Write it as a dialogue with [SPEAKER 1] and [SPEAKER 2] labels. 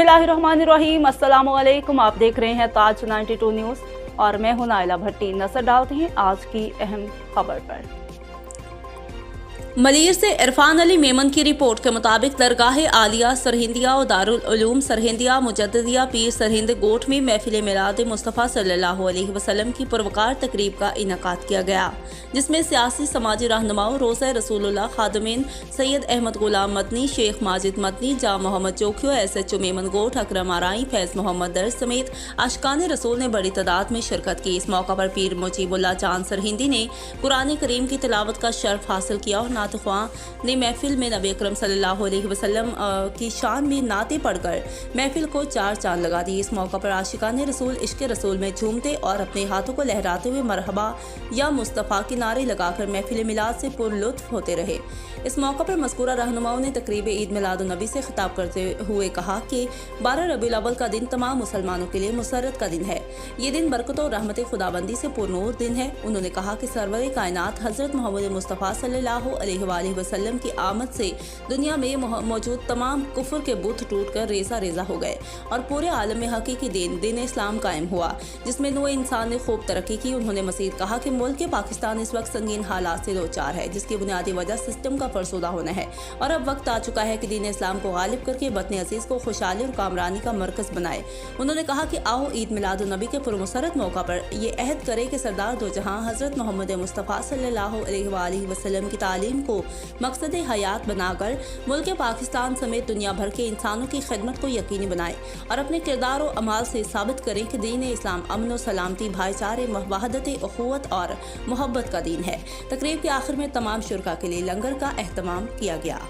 [SPEAKER 1] बिस्मिल्लाहिर्रहमानिर्रहीम, अस्सलामुअलैकुम। आप देख रहे हैं ताज 92 न्यूज़ और मैं हूं नाइला भट्टी। नजर डालते हैं आज की अहम खबर पर। मलीर से इरफान अली मेमन की रिपोर्ट के मुताबिक दरगाह आलिया सरहिंदिया और दारुल उलूम सरहिंदिया मुजद्दिदिया पीर सरहिंद गोठ में महफिल मिलाद मुस्तफ़ा सल्लल्लाहु अलैहि वसल्लम की पुरवकार तकरीब का इनेकाद किया गया, जिसमें सियासी समाजी रहनुमाओं रोज़ा रसूलुल्लाह खादिमीन सैयद अहमद गुलाम मदनी, शेख माजिद मदनी, जा मोहम्मद चौकियो, SHO मेमन गोठ अकरम आराई, फैज़ मोहम्मद दर्ज समेत आशिकान रसूल ने बड़ी तादाद में शिरकत की। इस मौका पर पीर मुजीबुल्लाह चांद सरहिंदी ने कुरान करीम की तिलावत का शर्फ हासिल किया और नात-ए-ख्वां ने महफिल में नबी अकरम सल्लल्लाहु अलैहि वसल्लम की शान में नाते पढ़कर महफिल को चार चांद लगा दी। इस मौका पर आशिकान रसूल इश्क रसूल में झूमते और अपने हाथों को लहराते हुए मरहबा या मुस्तफ़ा के नारे लगाकर महफिल मिलाद से पुरलुत्फ होते रहे। इस मौका पर मज़कूरा रहनुमाओं ने तकरीब ईद मिलादुन नबी से खिताब करते हुए कहा कि 12 रबीउल अव्वल का दिन तमाम मुसलमानों के लिए मुसर्रत का दिन है। ये दिन बरकतों और रहमत खुदाबंदी से पुरनूर दिन है। उन्होंने कहा कि सरवर कायनात हज़रत मोहम्मद मुस्तफ़ा सल्लल्लाहु अलैहि वसल्लम की आमद से दुनिया में मौजूद तमाम कुफ्र के बुत टूट कर रेजा रेजा हो गए और पूरे आलम में हकीकी दिन इस्लाम कायम हुआ, जिसमें नौ इंसान ने खूब तरक्की की। उन्होंने मज़ीद कहा कि मुल्क पाकिस्तान इस वक्त संगीन हालात से दो चार है, जिसकी बुनियादी वजह सिस्टम का फरसुदा होना है और अब वक्त आ चुका है कि दीन इस्लाम को गालिब करके वतन अजीज को खुशहाली और कामरानी का मरकज बनाए। उन्होंने कहा कि आओ ईद मिलादुन नबी के पुरमसरत मौका पर ये अहद करे कि सरदार दो जहां हज़रत मोहम्मद मुस्तफ़ा सल्लल्लाहु अलैहि वसल्लम की तालीम को मकसद हयात बनाकर मुल्क पाकिस्तान समेत दुनिया भर के इंसानों की खिदमत को यकीनी बनाए और अपने किरदार और अमाल से साबित करें कि दीन इस्लाम अमन और सलामती, भाईचारे, वहदत, अखुवत और मोहब्बत का दीन है। तकरीब के आखिर में तमाम शुरका के लिए लंगर का एहतमाम किया गया।